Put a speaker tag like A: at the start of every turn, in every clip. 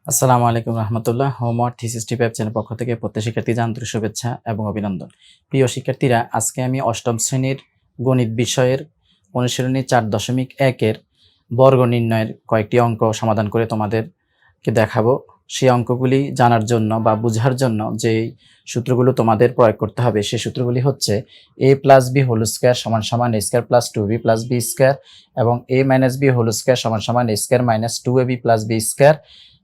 A: আসসালামু আলাইকুম রহমতুল্লাহ। Homework thesis টিপ app channel পক্ষ থেকে প্রত্যেক শিক্ষার্থীদের আন্তরিক শুভেচ্ছা এবং অভিনন্দন। প্রিয় শিক্ষার্থীরা, আজকে আমি অষ্টম শ্রেণীর গণিত বিষয়ের অনুশীলনী 4.1-এর বর্গ নির্ণয়ের কয়েকটি অঙ্ক সমাধান করে তোমাদেরকে দেখাবো। সেই অঙ্কগুলি জানার জন্য বা বোঝার জন্য যেই সূত্রগুলো তোমাদের প্রয়োগ করতে হবে সেই সূত্রগুলি হচ্ছে a plus b whole square সমান সমান a square plus 2b plus b square এবং a minus b whole square সমান সমান a square minus 2ab plus b square.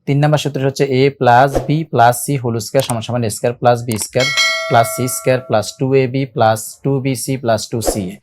A: 3 number সূত্র হচ্ছে a plus b plus c whole square সমান সমান a square plus b square plus c square plus 2ab plus 2bc plus 2ca।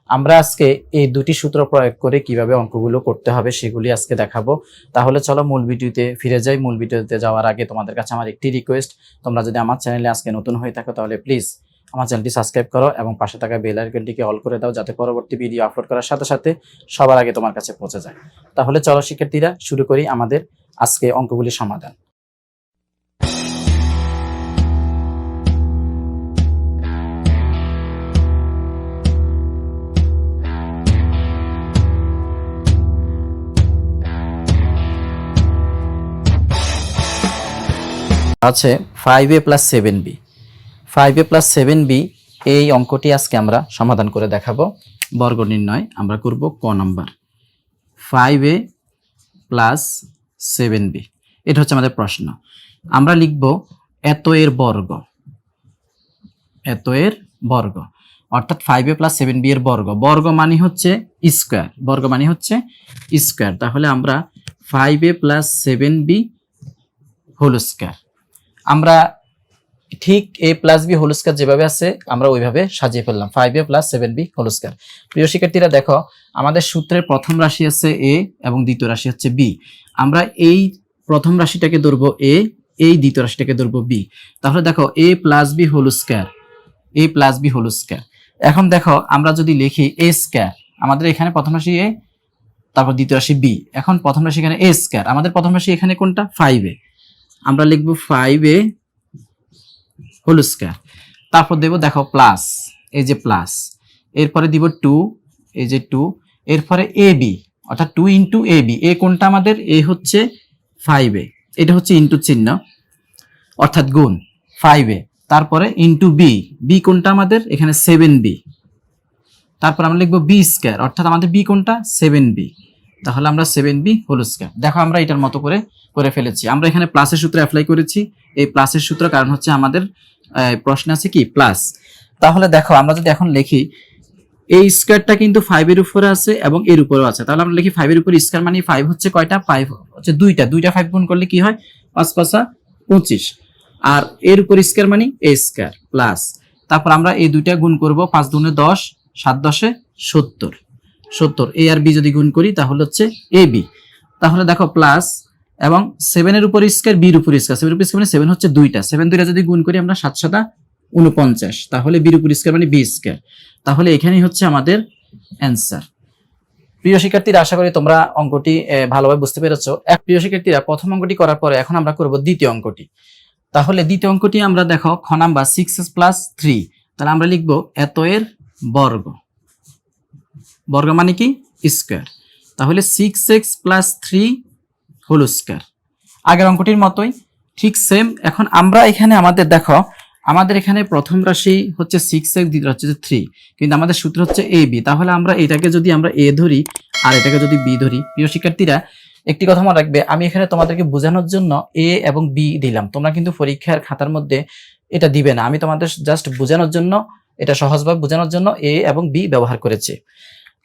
A: আমরা আজকে এই দুটি সূত্র প্রয়োগ করে কিভাবে অঙ্কগুলো করতে হবে সেগুলি আজকে দেখাবো। তাহলে চলো মূল ভিডিওতে ফিরে যাই। মূল ভিডিওতে যাওয়ার আগে তোমাদের কাছে আমার একটি রিকোয়েস্ট, তোমরা যদি আমার চ্যানেলে আজকে নতুন হয়ে থাকো তাহলে প্লিজ আমার চ্যানেলটি সাবস্ক্রাইব করো এবং পাশে থাকা বেল আইকনটিকে অল করে দাও, যাতে পরবর্তী ভিডিও আপলোড করার সাথে সাথে সবার আগে তোমার কাছে পৌঁছে যায়। তাহলে চলো শিক্ষার্থীরা শুরু করি আমাদের আজকে অঙ্কগুলি সমাধান। আছে 5a plus 7b। 5a plus 7b এই অঙ্কটি আজকে আমরা সমাধান করে দেখাবো। বর্গ নির্ণয় আমরা করব ক নাম্বার। 5a প্লাস 7b, এটা হচ্ছে আমাদের প্রশ্ন। আমরা লিখব এত এর বর্গ, এত এর বর্গ অর্থাৎ 5a প্লাস 7b এর বর্গ। বর্গ মানে হচ্ছে স্কোয়ার, বর্গ মানে হচ্ছে স্কোয়ার। তাহলে আমরা 5a plus 7b whole square, আমরা ঠিক a plus b whole square যেভাবে আছে আমরা ওইভাবে সাজিয়ে ফেললাম 5a plus 7b whole square. প্রিয় শিক্ষার্থীরা দেখো, আমাদের সূত্রের প্রথম রাশি আছে a এবং দ্বিতীয় রাশি হচ্ছে b। আমরা এই প্রথম রাশিটাকে ধরবো a, এই দ্বিতীয় রাশিটাকে ধরবো b। তাহলে দেখো a plus b whole square, a plus b whole square. এখন দেখো আমরা যদি লিখি a স্কোয়ার, আমাদের এখানে প্রথম রাশি a, তারপর দ্বিতীয় রাশি b। এখন প্রথম রাশি এখানে a স্কোয়ার, আমাদের প্রথম রাশি এখানে কোনটা 5a, আমরা লিখবো 5a হোল স্কোয়ার। তারপর দেব দেখো প্লাস, এই যে প্লাস, এরপরে দিব 2, এই যে 2, এরপরে ab অর্থাৎ 2 ইন্টু ab। এ কোনটা আমাদের, এ হচ্ছে 5a, এটা হচ্ছে ইন্টু চিহ্ন অর্থাৎ গুণ 5a। তারপরে ইন্টু বি, বি কোনটা আমাদের এখানে 7b। তারপর আমরা লিখবো বি স্কোয়ার অর্থাৎ আমাদের বি কোনটা 7b। তাহলে আমরা 7b হোল স্কোয়ার। দেখো আমরা এটার মতো করে ফেলেছি। আমরা এখানে প্লাসের সূত্র অ্যাপ্লাই করেছি। এই প্লাসের সূত্র কারণ হচ্ছে আমাদের প্রশ্ন আছে কি প্লাস। তাহলে দেখো আমরা যদি এখন লিখি এই স্কোয়ারটা কিন্তু 5 এর উপরে আছে এবং এর উপরেও আছে। তাহলে আমরা লিখি 5 এর উপরে স্কোয়ার মানে 5 হচ্ছে কয়টা, 5 হচ্ছে দুইটা, 5 গুণ করলে কি হয় 5 5 25। আর এর উপর স্কোয়ার মানে a স্কোয়ার প্লাস, তারপর আমরা এই দুইটা গুণ করব, 5 দুনে 10, 7 10 70, 70 a আর b যদি গুণ করি তাহলে হচ্ছে ab। তাহলে দেখো প্লাস এবং 7 এর উপর স্কয়ার, b এর উপর স্কয়ার, 7 এর উপর স্কয়ার মানে 7 হচ্ছে দুইটা, 7 দুইটা যদি গুণ করি আমরা 7 7 49, তাহলে b এর উপর স্কয়ার মানে b স্কয়ার। তাহলে এখানেই হচ্ছে আমাদের অ্যানসার। প্রিয় শিক্ষার্থীরা, আশা করি তোমরা অঙ্কটি ভালোভাবে বুঝতে পেরেছো। প্রিয় শিক্ষার্থীরা, প্রথম অঙ্কটি করার পরে এখন আমরা করব দ্বিতীয় অঙ্কটি। তাহলে দ্বিতীয় অঙ্কটি আমরা দেখো খ নাম্বার 6x প্লাস 3। তাহলে আমরা লিখব এত এর বর্গ, বর্গ মানে কি স্কয়ার। তাহলে 6x প্লাস 3 হোল স্কয়ার। আগের অঙ্কটির মতোই ঠিক সেম। এখন আমরা এখানে আমাদের দেখো, আমাদের এখানে প্রথম রাশি হচ্ছে 6x, দ্বিতীয় হচ্ছে 3, কিন্তু আমাদের সূত্র হচ্ছে ab। তাহলে আমরা এটাকে যদি আমরা a ধরি আর এটাকে যদি b ধরি, প্রিয় শিক্ষার্থীরা একটি কথা মনে রাখবে, আমি এখানে তোমাদেরকে বোঝানোর জন্য a এবং b দিলাম। তোমরা কিন্তু পরীক্ষার খাতার মধ্যে এটা দিবে না, আমি তোমাদের জাস্ট বোঝানোর জন্য, এটা সহজভাবে বোঝানোর জন্য a এবং b ব্যবহার করেছি।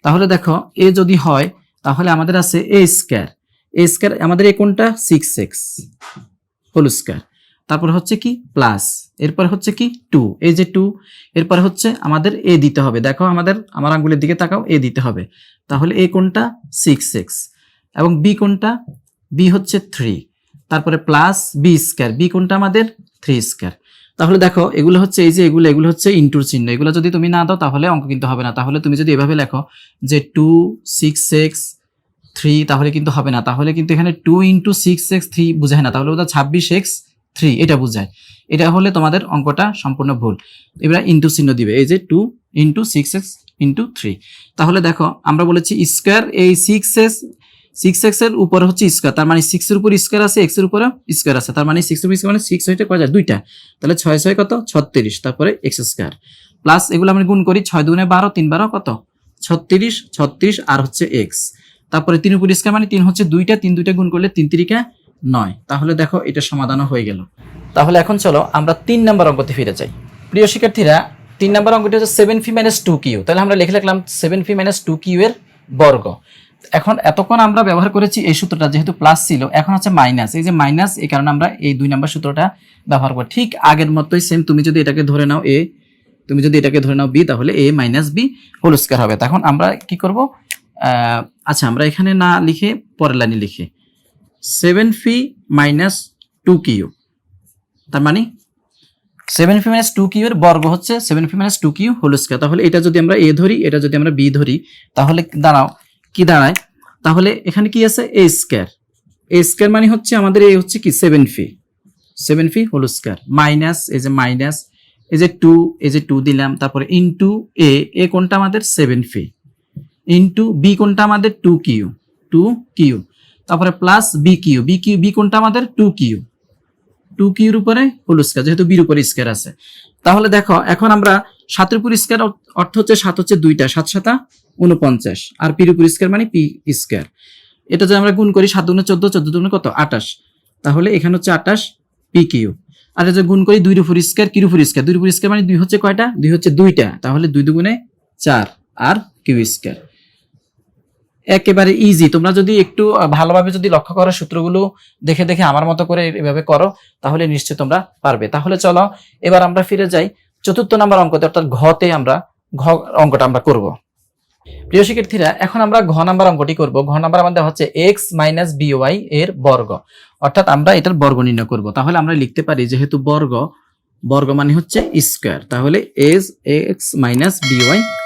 A: তাহলে দেখো a যদি হয় তাহলে আমাদের আছে a স্কয়ার, a স্কয়ার আমাদের এই কোনটা 6x হোল স্কয়ার। তারপর হচ্ছে কি প্লাস, এরপর হচ্ছে কি 2, এই যে 2, এরপর হচ্ছে আমাদের a দিতে হবে। দেখো আমাদের, আমার আঙ্গুলের দিকে তাকাও, a দিতে হবে। তাহলে a কোনটা 6x এবং b কোনটা, b হচ্ছে 3, তারপরে প্লাস b স্কয়ার, b কোনটা আমাদের 3 স্কয়ার। তাহলে দেখো এগুলো হচ্ছে এই যে এগুলো হচ্ছে ইনটুর চিহ্ন, এগুলো যদি তুমি না দাও তাহলে অঙ্ক কিন্তু হবে না। তাহলে তুমি যদি এভাবে লেখো যে 2 6x 3, তাহলে কিন্তু হবে না। তাহলে কিন্তু এখানে 2 ইন্টু 6x 3 বোঝায় না, তাহলে ওটা 26x 3 এটা বোঝায়। এটা হলে তোমাদের অঙ্কটা সম্পূর্ণ ভুল। এবার ইন্টু চিহ্ন দিবে, এই যে 2 ইন্টু 6x ইন্টু 3। তাহলে দেখো আমরা বলেছি স্কয়ার, এই 6x 6x এর উপরে হচ্ছে স্কয়ার, তার মানে 6 এর উপর স্কয়ার আছে, x এর উপরে স্কয়ার আছে, তার মানে 6 এর উপর স্কয়ার মানে 6 হইতে কয় যায় দুইটা, তাহলে 6 6 কত 36, তারপরে x স্কয়ার প্লাস এগুলো আমরা গুণ করি 6 দুগুণে 12, 3 12 কত 36, 36 আর হচ্ছে x, তারপরে 3 উপর স্কয়ার মানে 3 হচ্ছে দুইটা, 3 দুইটা গুণ করলে 3 3 9। তাহলে দেখো এটা সমাধানও হয়ে গেল। তাহলে এখন চলো আমরা 3 নাম্বার অঙ্কতে ফিরে যাই। প্রিয় শিক্ষার্থীরা 3 নাম্বার অঙ্কটি হচ্ছে 7p - 2q, তাহলে আমরা লিখে রাখলাম 7p - 2q এর বর্গ। এখন এতক্ষণ আমরা ব্যবহার করেছি এই সূত্রটা, যেহেতু প্লাস ছিল এখন হচ্ছে মাইনাস, এই যে মাইনাস, এই কারণে আমরা এই 2 নাম্বার সূত্রটা ব্যবহার করব। ঠিক আগের মতোই সেম, তুমি যদি এটাকে ধরে নাও a, তুমি যদি এটাকে ধরে নাও b, তাহলে a - b হোল স্কয়ার হবে। তখন আমরা কি করব, আচ্ছা আমরা এখানে না লিখে পরের লাইনে লিখে 7p - 2q, তার মানে 7p - 2q এর বর্গ হচ্ছে 7p - 2q হোল স্কয়ার। তাহলে এটা যদি আমরা a ধরি, এটা যদি আমরা b ধরি, তাহলে দাঁড়াও কি দাঁড়ায়, তাহলে এখানে কি আছে a স্কয়ার, a স্কয়ার মানে হচ্ছে আমাদের এই হচ্ছে কি 7p হোল স্কয়ার মাইনাস এই যে মাইনাস এই যে 2, এই যে 2 দিলাম, তারপরে ইনটু a কোনটা আমাদের 7p, ইনটু b কোনটা আমাদের 2q, তারপরে প্লাস b কোনটা আমাদের 2q এর উপরে হোল স্কয়ার, যেহেতু বির উপরে স্কয়ার আছে। তাহলে দেখো এখন আমরা 7 এর উপর স্কয়ার অর্থ হচ্ছে 7 হচ্ছে দুইটা, 7 7 49, আর পির উপর স্কয়ার মানে পি স্কয়ার। এটা যদি আমরা গুণ করি 7 দুগুণে 14, 14 দুগুণে কত 28, তাহলে এখানে হচ্ছে 28 পি কিউ। আর যদি গুণ করি 2 এর উপর স্কয়ার, কির উপর স্কয়ার, 2 এর উপর স্কয়ার মানে 2 হচ্ছে কয়টা, 2 হচ্ছে দুইটা, তাহলে 2 দুগুণে 4 আর কিউ স্কয়ার। একেবারে ইজি, তোমরা যদি একটু ভালোভাবে যদি লক্ষ্য করো সূত্রগুলো দেখে দেখে আমার মতো করে এভাবে করো, তাহলে নিশ্চয়ই তোমরা পারবে। তাহলে চলো এবার আমরা ফিরে যাই 4th নাম্বার অঙ্কতে, অর্থাৎ ঘতে আমরা অঙ্কটা আমরা করব। প্রিয় শিক্ষার্থীরা এখন আমরা ঘ নাম্বার অঙ্কটি করব। ঘ নাম্বার আমাদের হচ্ছে x - by এর বর্গ, অর্থাৎ আমরা এটার বর্গ নির্ণয় করব। তাহলে আমরা লিখতে পারি যেহেতু বর্গ মানে হচ্ছে স্কয়ার, তাহলে x - by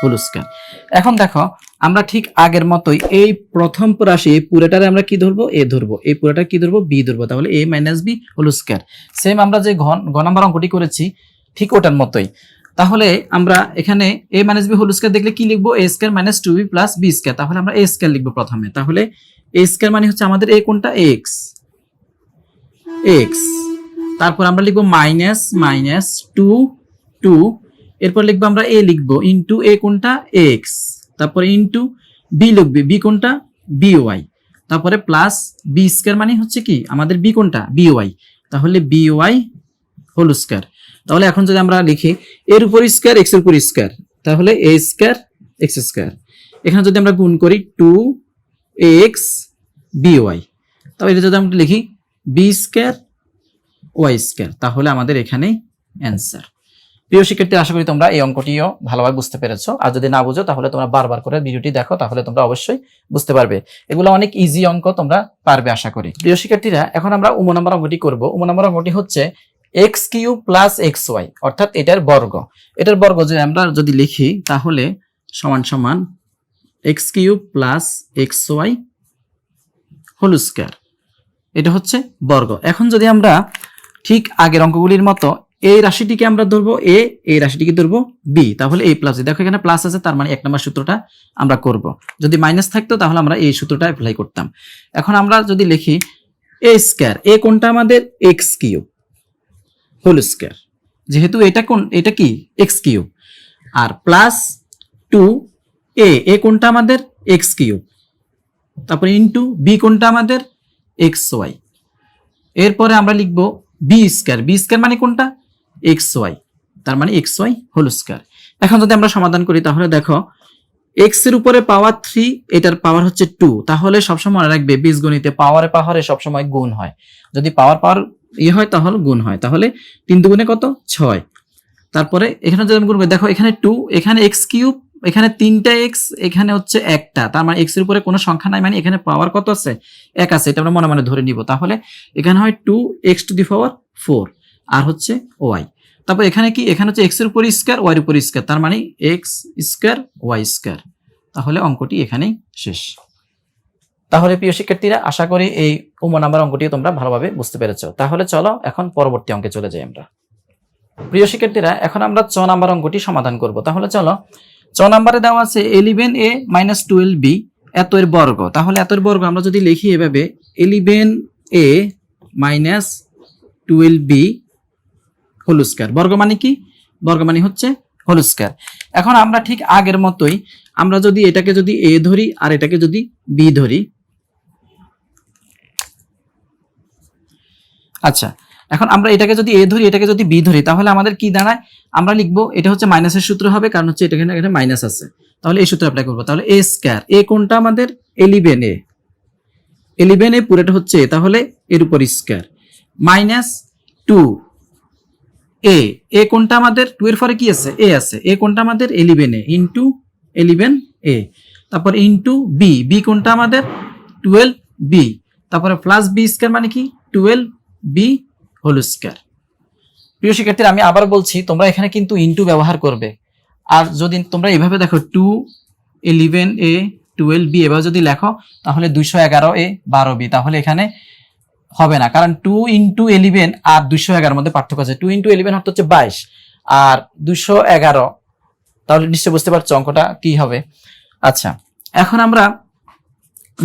A: হোল স্কয়ার। এখন দেখো আমরা ঠিক আগের মতোই এই প্রথম রাশি এই পুরোটারে আমরা কি ধরবো, a ধরবো, এই পুরোটা কি ধরবো, b ধরবো, তাহলে a - b whole square. Same আমরা যে ঘ নাম্বার অঙ্কটি করেছি ঠিক ওটার মতোই। তাহলে আমরা এখানে a - b হোল স্কয়ার দেখলে কি লিখবো, a square - 2b + b square, তাহলে আমরা a স্কয়ার লিখবো প্রথমে। তাহলে a স্কয়ার মানে হচ্ছে আমাদের a কোনটা x, তারপর আমরা লিখবো -2 এরপর লিখবো আমরা a লিখবো ইনটু a কোনটা x, তারপরে ইনটু b লিখবে b কোনটা by, তারপরে প্লাস b স্কয়ার মানে হচ্ছে কি আমাদের b কোনটা by, তাহলে by হোল স্কয়ার। তাহলে এখন যদি আমরা লিখি এর উপর স্কয়ার x এর উপর স্কয়ার, তাহলে a স্কয়ার x স্কয়ার, এখানে যদি আমরা গুণ করি 2x by, তাহলে এটা যদি আমরা লিখি b স্কয়ার y স্কয়ার, তাহলে আমাদের এখানেই অ্যানসার। প্রিয় শিক্ষার্থী, আশা করি তোমরা এই অঙ্কটিও ভালোভাবে বুঝতে পেরেছো। আর যদি না বুঝো তাহলে তোমরা বারবার করে ভিডিওটি দেখো, তাহলে তোমরা অবশ্যই বুঝতে পারবে। এগুলো অনেক ইজি অঙ্ক, তোমরা পারবে আশা করি। প্রিয় শিক্ষার্থীরা এখন আমরা উম নাম্বার অঙ্কটি করব। উম নাম্বার অঙ্কটি হচ্ছে x³ + xy, অর্থাৎ এটার বর্গ। এটার বর্গ আমরা যদি লিখি তাহলে সমান সমান x³ + xy হোল স্কয়ার, এটা হচ্ছে বর্গ। এখন যদি আমরা ঠিক আগের অঙ্কগুলির মতো এই রাশিটিকে আমরা ধরবো a, এই রাশিটিকে ধরবো b, তাহলে a + দেখো এখানে প্লাস আছে, তার মানে 1 নম্বর সূত্রটা আমরা করব। যদি মাইনাস থাকতো তাহলে আমরা এই সূত্রটা অ্যাপ্লাই করতাম। এখন আমরা যদি লিখি a স্কয়ার, a কোনটা আমাদের x³ হোল স্কয়ার, যেহেতু এটা কি x³ আর প্লাস 2a কোনটা আমাদের x³, তারপরে ইনটু b কোনটা আমাদের xy, এরপরে আমরা লিখবো b স্কয়ার মানে কোনটা xy, তার মানে xy হোল স্কয়ার। এখন যদি আমরা সমাধান করি তাহলে দেখো x এর উপরে পাওয়ার 3, এটার পাওয়ার হচ্ছে 2, তাহলে সবসময় মনে রাখবে বীজগণিতে পাওয়ারে সবসময় গুণ হয়, যদি পাওয়ার হয় তাহলে গুণ হয়, তাহলে 3 দুগুণে কত 6, তারপরে এখানে যদি গুণ করি দেখো এখানে 2, এখানে x³ এখানে 3টা x, এখানে হচ্ছে একটা, তার মানে x এর উপরে কোনো সংখ্যা নাই, মানে এখানে পাওয়ার কত আছে 1 আছে, এটা আমরা মনে মনে ধরে নিব। তাহলে এখানে হয় 2x⁴ আর হচ্ছে y, তারপর এখানে কি এখানে হচ্ছে x এর উপর স্কয়ার y এর উপর স্কয়ার, তার মানে x² y স্কয়ার, তাহলে অঙ্কটি এখানেই শেষ। তাহলে প্রিয় শিক্ষার্থীরা আশা করি এই উম নাম্বার অঙ্কটি তোমরা ভালোভাবে বুঝতে পেরেছো। তাহলে চলো এখন পরবর্তী অঙ্কে চলে যাই আমরা। প্রিয় শিক্ষার্থীরা এখন আমরা 6 নাম্বার অঙ্কটি সমাধান করব। তাহলে চলো 6 নাম্বারে দেওয়া আছে 11a - 12b এত এর বর্গ, তাহলে এত এর বর্গ আমরা যদি লিখি এভাবে 11a minus 12b whole square. বর্গ মানে কি? বর্গ মানে হচ্ছে হোল স্কয়ার। এখন আমরা ঠিক আগের মতোই আমরা যদি এটাকে যদি a ধরি আর এটাকে যদি b ধরি, আচ্ছা এখন আমরা এটাকে যদি a ধরি এটাকে যদি b ধরি তাহলে আমাদের কি দাঁড়ায়? আমরা লিখবো এটা হচ্ছে মাইনাসের সূত্র হবে, কারণ হচ্ছে এটা এখানে মাইনাস আছে, তাহলে এই সূত্র অ্যাপ্লাই করবো। তাহলে a স্কয়ার, a কোনটা আমাদের? 11a, 11a পুরোটা হচ্ছে a, তাহলে এর উপর স্কয়ার মাইনাস 2a, a কোনটা আমাদের? 2 এর পরে কি আছে? a আছে, a কোনটা আমাদের? 11a ইনটু 11a, তারপর ইনটু b, b কোনটা আমাদের? 12b, তারপরে প্লাস b স্কয়ার মানে কি? 12b whole square. প্রিয় শিক্ষার্থীরা আমি আবার বলছি, তোমরা এখানে কিন্তু ইনটু ব্যবহার করবে। আর যদি তোমরা এইভাবে দেখো 2 11a 12b এভাবে যদি লেখো তাহলে 211a 12b, তাহলে এখানে হবে না, কারণ 2 ইন্টু 11 আর 211 মধ্যে পার্থক্য আছে। 2 ইন্টু 11 হচ্ছে 22 আর 211, তাহলে নিশ্চয় বুঝতে পারছো অঙ্কটা কি হবে। আচ্ছা এখন আমরা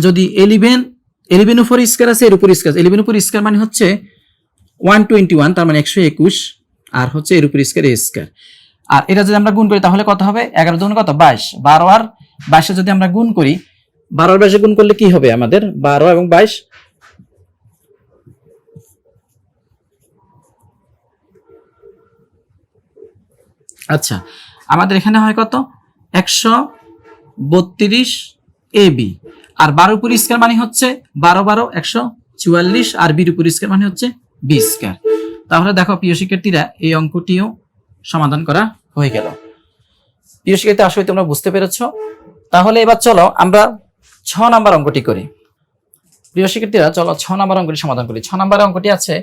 A: যদি 11 উপর স্কয়ার আছে, এর উপর স্কয়ার, 11 উপর স্কয়ার মানে হচ্ছে 121, তার মানে 121, আর হচ্ছে এর উপর স্কয়ার a স্কয়ার, আর এটা যদি আমরা গুণ করি তাহলে কত হবে? 11 দুগুণ কত? 22, 12 আর 22 যদি আমরা গুণ করি, 12 আর 22 গুণ করলে কি হবে আমাদের? 12 এবং 22, আচ্ছা আমাদের এখানে হয় কত? 132 ab, আর 12 উপর স্কয়ার মানে হচ্ছে 12 12 144, আর b উপর স্কয়ার মানে হচ্ছে b স্কয়ার। তাহলে দেখো প্রিয় শিক্ষার্থীরা এই অঙ্কটিও সমাধান করা হয়ে গেল। প্রিয় শিক্ষার্থী আশা করি তোমরা বুঝতে পেরেছো। তাহলে এবার চলো আমরা 6 নাম্বার অঙ্কটি করি। প্রিয় শিক্ষার্থীরা চলো 6 নাম্বার অঙ্কটি সমাধান করি। 6 নাম্বার অঙ্কটি আছে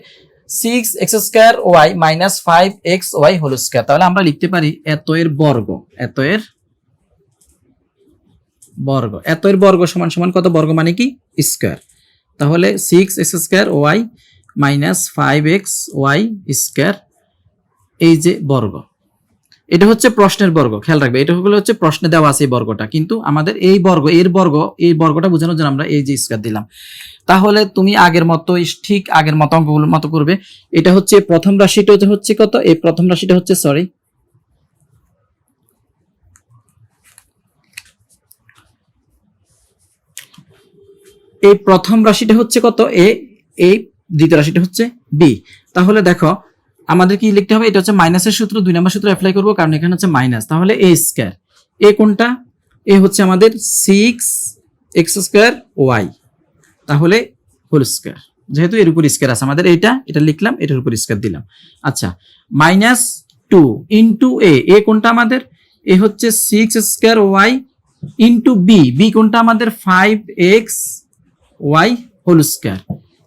A: 6x² minus 5xy whole square. তাহলে আমরা লিখতে পারি এত এর বর্গ, এত এর বর্গ, এত এর বর্গ সমান সমান কত? বর্গ মানে কি? স্কয়ার। তাহলে 6x² মাইনাস 5xy স্কয়ার, এই যে বর্গ, এটা হচ্ছে প্রশ্নের বর্গ, খেয়াল রাখবে এটা হচ্ছে প্রশ্নে দেওয়া আছে এই বর্গটা, কিন্তু আমাদের এই বর্গ, এর বর্গ, এই বর্গটা বোঝানোর জন্য আমরা এই যে স্কয়ার দিলাম। তাহলে তুমি আগের মতো ঠিক আগের মতো অঙ্কগুলোর মতো করবে। এটা হচ্ছে প্রথম রাশিটা হচ্ছে কত? এই প্রথম রাশিটা হচ্ছে এই প্রথম রাশিটা হচ্ছে কত? a, এই দ্বিতীয় রাশিটা হচ্ছে b। তাহলে দেখো আমাদের কি লিখতে হবে? এটা হচ্ছে মাইনাসের সূত্র, 2 নম্বর সূত্র অ্যাপ্লাই করব, কারণ এখানে হচ্ছে মাইনাস। তাহলে a স্কয়ার, a কোনটা? a হচ্ছে আমাদের 6x²y, তাহলে হোল স্কয়ার, যেহেতু এর উপর স্কয়ার আছে আমাদের এটা লিখলাম, এটার উপর স্কয়ার দিলাম। আচ্ছা মাইনাস 2 ইনটু a কোনটা আমাদের? a হচ্ছে 6x² ইনটু b কোনটা আমাদের? 5xy হোল স্কয়ার,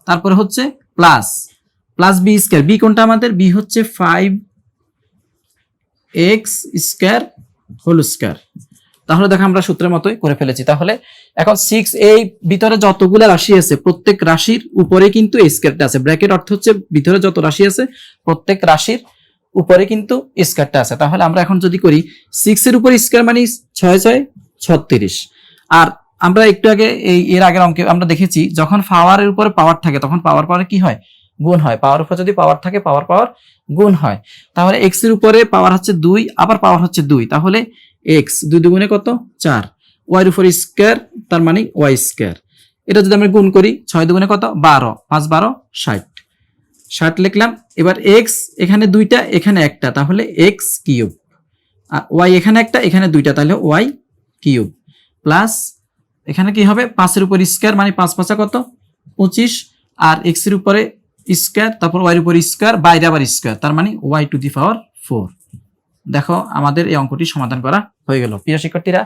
A: তারপরে হচ্ছে প্লাস b স্কয়ার, b কোনটা আমাদের? b হচ্ছে 5x² হোল স্কয়ার। তাহলে দেখো আমরা সূত্রের মতোই করে ফেলেছি। তাহলে এখন 6, এই ভিতরে যতগুলো রাশি আছে প্রত্যেক রাশির উপরে কিন্তু এই স্কয়ারটা আছে, ব্র্যাকেট অর্থ হচ্ছে ভিতরে যত রাশি আছে প্রত্যেক রাশির উপরে কিন্তু স্কয়ারটা আছে। তাহলে আমরা এখন যদি করি 6 এর উপর স্কয়ার মানে 6 6 36, আর আমরা একটু আগে এর আগের অঙ্কে আমরা দেখেছি যখন পাওয়ারের উপরে পাওয়ার থাকে তখন পাওয়ার কি হয়? গুণ হয়। পাওয়ার উপরে যদি পাওয়ার থাকে পাওয়ার গুণ হয়। তাহলে x এর উপরে পাওয়ার হচ্ছে 2, আবার পাওয়ার হচ্ছে 2, তাহলে x 2 দুগুণে কত? 4, y এর উপর স্কয়ার তার মানে y স্কয়ার। এটা যদি আমরা গুণ করি 6 দুগুণে কত? 12, 5 12 60 লিখলাম। এবার x এখানে 2টা এখানে একটা, তাহলে x কিউব, আর y এখানে একটা এখানে 2টা, তাহলে y কিউব, প্লাস এখানে কি হবে? 5 এর উপর স্কয়ার মানে 5 5 কত? 25, আর x এর উপরে স্কয়ার, তারপর y এর উপর স্কয়ার, বাইরে আবার স্কয়ার, তার মানে y টু দি পাওয়ার 4। দেখো আমাদের এই অঙ্কটি সমাধান করা হয়ে গেল। প্রিয় শিক্ষার্থীরা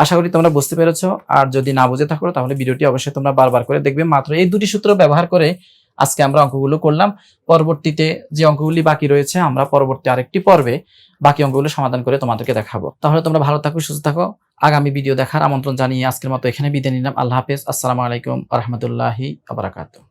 A: আশা করি তোমরা বুঝতে পেরেছো, আর যদি না বুঝে থাকো তাহলে ভিডিওটি অবশ্যই তোমরা বারবার করে দেখবে। মাত্র এই দুটি সূত্র ব্যবহার করে আজকে আমরা অঙ্কগুলো করলাম। পরবর্তীতে যে অঙ্কগুলি বাকি রয়েছে আমরা পরবর্তী আরেকটি পর্বে বাকি অঙ্কগুলো সমাধান করে তোমাদেরকে দেখাবো। তাহলে তোমরা ভালো থাকো, সুস্থ থাকো। আগামী ভিডিও দেখার আমন্ত্রণ জানিয়ে আজকের মতো এখানে বিদায় নিলাম। আল্লাহ হাফেজ। আসসালামু আলাইকুম ওয়া রাহমাতুল্লাহি ওয়া বারাকাতুহু।